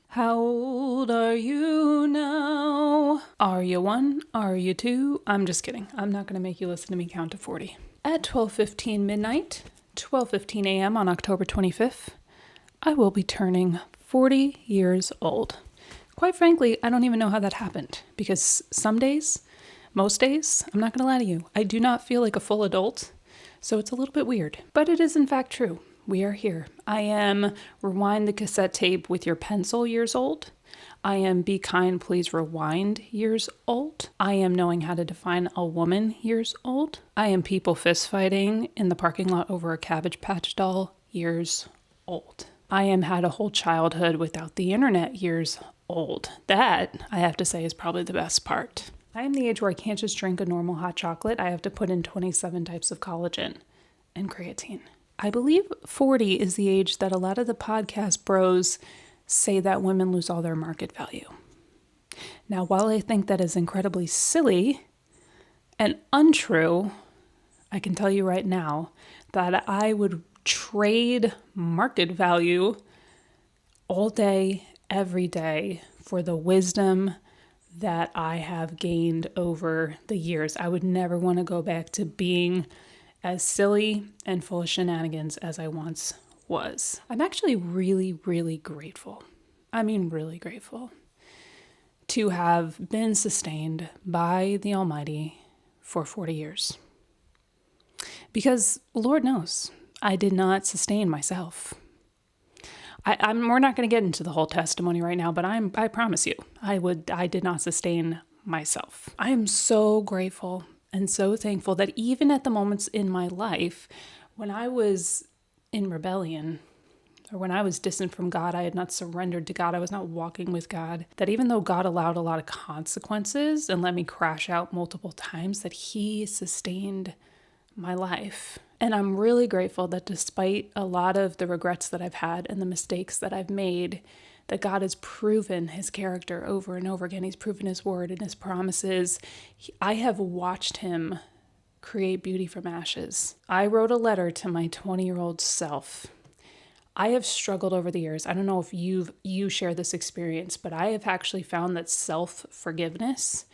How old are you now? Are you one? Are you two? I'm just kidding. I'm not going to make you listen to me count to 40. At 12:15 midnight, 12:15 a.m. on October 25th, I will be turning 40 years old. Quite frankly, I don't even know how that happened because some days, most days, I'm not going to lie to you, I do not feel like a full adult, so it's a little bit weird. But it is in fact true. We are here. I am rewind the cassette tape with your pencil years old. I am be kind, please rewind years old. I am knowing how to define a woman years old. I am people fist fighting in the parking lot over a Cabbage Patch doll years old. I am had a whole childhood without the internet years old. That, I have to say, is probably the best part. I am the age where I can't just drink a normal hot chocolate. I have to put in 27 types of collagen and creatine. I believe 40 is the age that a lot of the podcast bros say that women lose all their market value. Now, while I think that is incredibly silly and untrue, I can tell you right now that I would trade market value all day, every day for the wisdom that I have gained over the years. I would never want to go back to being as silly and full of shenanigans as I once was. I'm actually really, really grateful. I mean, really grateful to have been sustained by the Almighty for 40 years. Because Lord knows, I did not sustain myself. We're not going to get into the whole testimony right now, but I promise you, I did not sustain myself. I am so grateful and so thankful that even at the moments in my life when I was in rebellion, or when I was distant from God, I had not surrendered to God, I was not walking with God, that even though God allowed a lot of consequences and let me crash out multiple times, that He sustained my life. And I'm really grateful that despite a lot of the regrets that I've had and the mistakes that I've made, that God has proven His character over and over again. He's proven His word and His promises. I have watched Him create beauty from ashes. I wrote a letter to my 20-year-old self. I have struggled over the years. I don't know if you share this experience, but I have actually found that self-forgiveness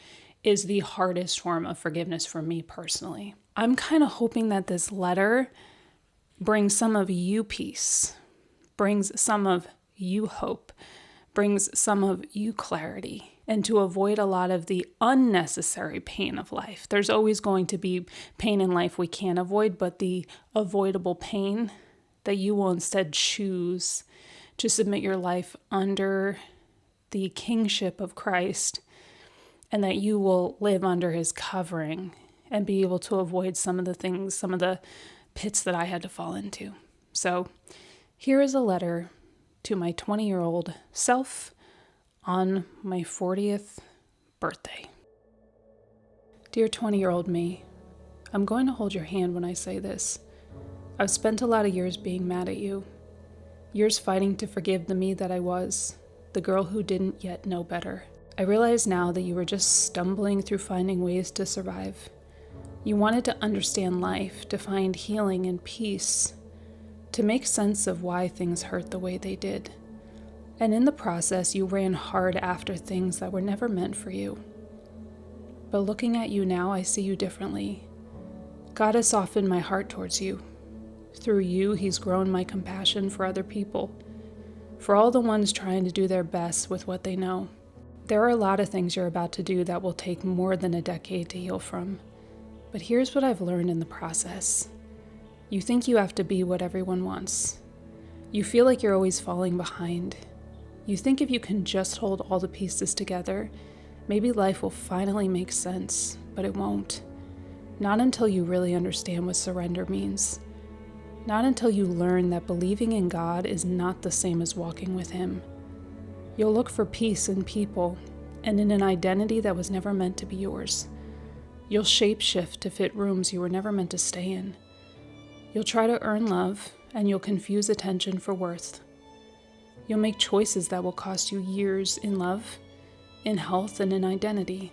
is the hardest form of forgiveness for me personally. I'm kind of hoping that this letter brings some of you peace, brings some of you hope, brings some of you clarity, and to avoid a lot of the unnecessary pain of life. There's always going to be pain in life we can't avoid, but the avoidable pain that you will instead choose to submit your life under the kingship of Christ, and that you will live under His covering and be able to avoid some of the things, some of the pits that I had to fall into. So here is a letter to my 20-year-old self on my 40th birthday. Dear 20-year-old me, I'm going to hold your hand when I say this. I've spent a lot of years being mad at you, years fighting to forgive the me that I was, the girl who didn't yet know better. I realize now that you were just stumbling through finding ways to survive. You wanted to understand life, to find healing and peace, to make sense of why things hurt the way they did. And in the process, you ran hard after things that were never meant for you. But looking at you now, I see you differently. God has softened my heart towards you. Through you, He's grown my compassion for other people, for all the ones trying to do their best with what they know. There are a lot of things you're about to do that will take more than a decade to heal from. But here's what I've learned in the process. You think you have to be what everyone wants. You feel like you're always falling behind. You think if you can just hold all the pieces together, maybe life will finally make sense, but it won't. Not until you really understand what surrender means. Not until you learn that believing in God is not the same as walking with Him. You'll look for peace in people and in an identity that was never meant to be yours. You'll shape-shift to fit rooms you were never meant to stay in. You'll try to earn love, and you'll confuse attention for worth. You'll make choices that will cost you years in love, in health, and in identity.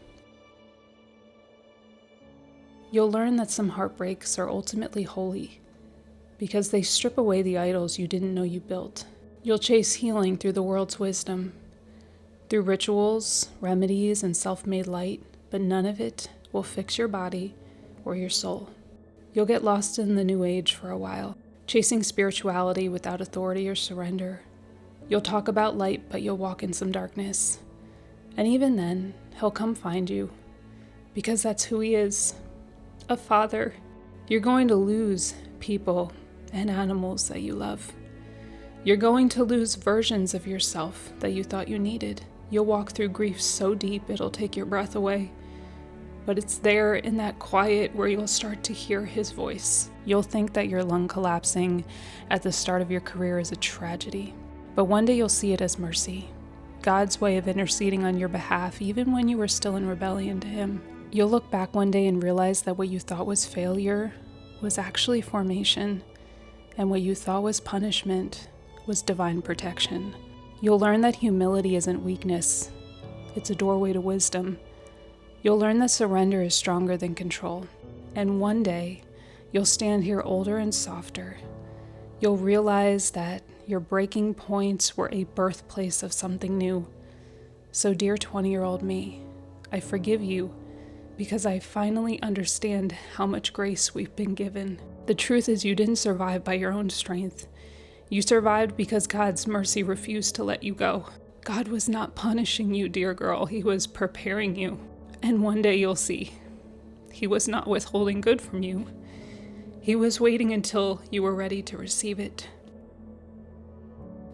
You'll learn that some heartbreaks are ultimately holy, because they strip away the idols you didn't know you built. You'll chase healing through the world's wisdom, through rituals, remedies, and self-made light, but none of it will fix your body or your soul. You'll get lost in the new age for a while, chasing spirituality without authority or surrender. You'll talk about light, but you'll walk in some darkness. And even then, he'll come find you, because that's who he is, a father. You're going to lose people and animals that you love. You're going to lose versions of yourself that you thought you needed. You'll walk through grief so deep it'll take your breath away. But it's there in that quiet where you'll start to hear his voice. You'll think that your lung collapsing at the start of your career is a tragedy. But one day you'll see it as mercy. God's way of interceding on your behalf, even when you were still in rebellion to him. You'll look back one day and realize that what you thought was failure was actually formation, and what you thought was punishment was divine protection. You'll learn that humility isn't weakness, it's a doorway to wisdom. You'll learn that surrender is stronger than control. And one day, you'll stand here older and softer. You'll realize that your breaking points were a birthplace of something new. So dear 20-year-old me, I forgive you because I finally understand how much grace we've been given. The truth is you didn't survive by your own strength. You survived because God's mercy refused to let you go. God was not punishing you, dear girl. He was preparing you. And one day you'll see. He was not withholding good from you. He was waiting until you were ready to receive it.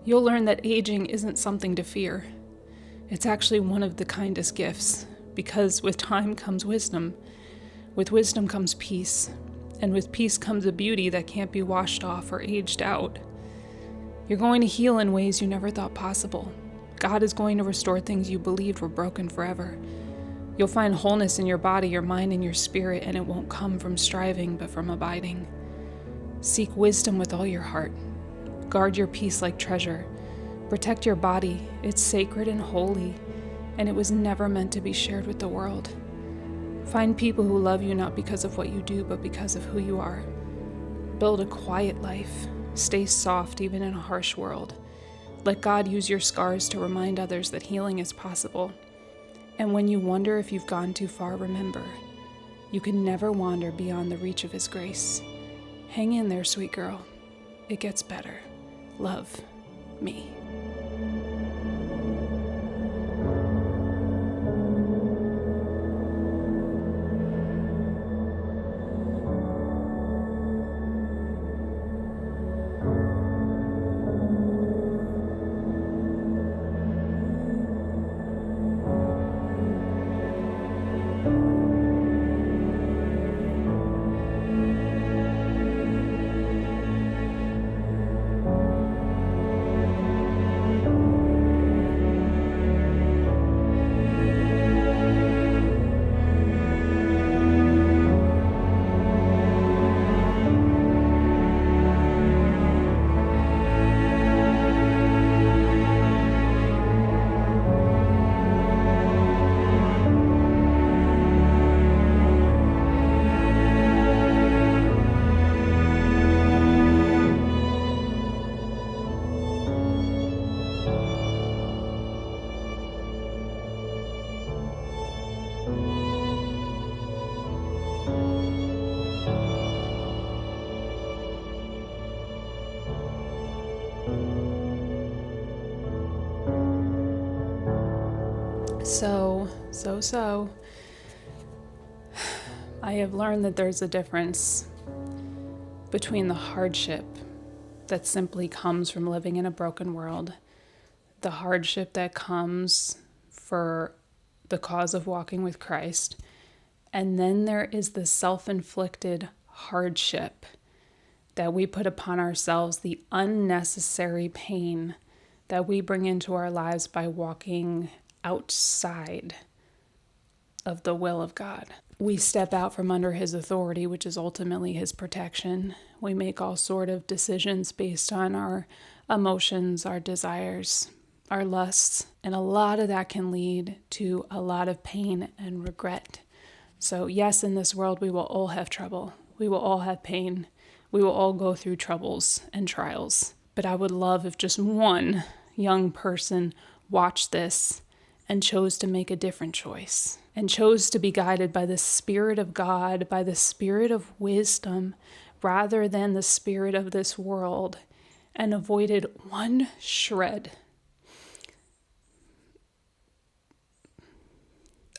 You'll learn that aging isn't something to fear. It's actually one of the kindest gifts, because with time comes wisdom. With wisdom comes peace. And with peace comes a beauty that can't be washed off or aged out. You're going to heal in ways you never thought possible. God is going to restore things you believed were broken forever. You'll find wholeness in your body, your mind, and your spirit, and it won't come from striving, but from abiding. Seek wisdom with all your heart. Guard your peace like treasure. Protect your body. It's sacred and holy, and it was never meant to be shared with the world. Find people who love you not because of what you do, but because of who you are. Build a quiet life. Stay soft even in a harsh world. Let God use your scars to remind others that healing is possible. And when you wonder if you've gone too far, remember, you can never wander beyond the reach of his grace. Hang in there, sweet girl. It gets better. Love me. So, I have learned that there's a difference between the hardship that simply comes from living in a broken world, the hardship that comes for the cause of walking with Christ, and then there is the self-inflicted hardship that we put upon ourselves, the unnecessary pain that we bring into our lives by walking outside of the will of God. We step out from under his authority, which is ultimately his protection. We make all sort of decisions based on our emotions, our desires, our lusts, and a lot of that can lead to a lot of pain and regret. So yes, in this world we will all have trouble. We will all have pain. We will all go through troubles and trials. But I would love if just one young person watched this and chose to make a different choice and chose to be guided by the Spirit of God, by the Spirit of wisdom, rather than the spirit of this world, and avoided one shred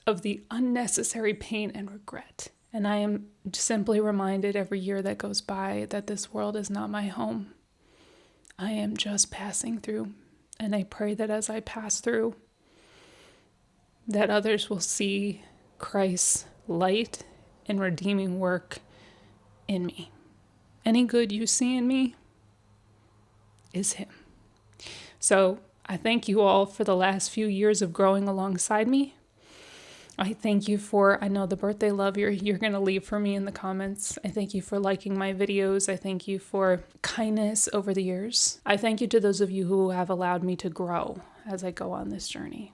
of the unnecessary pain and regret. And I am simply reminded every year that goes by that this world is not my home. I am just passing through. And I pray that as I pass through, that others will see Christ's light and redeeming work in me. Any good you see in me is Him. So I thank you all for the last few years of growing alongside me. I thank you for, I know the birthday love you're going to leave for me in the comments. I thank you for liking my videos. I thank you for kindness over the years. I thank you to those of you who have allowed me to grow as I go on this journey.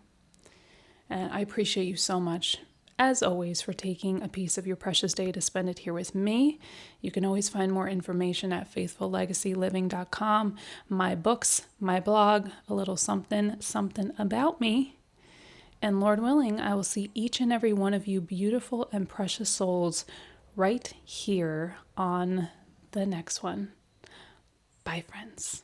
And I appreciate you so much, as always, for taking a piece of your precious day to spend it here with me. You can always find more information at faithfullegacyliving.com, my books, my blog, a little something about me. And Lord willing, I will see each and every one of you beautiful and precious souls right here on the next one. Bye, friends.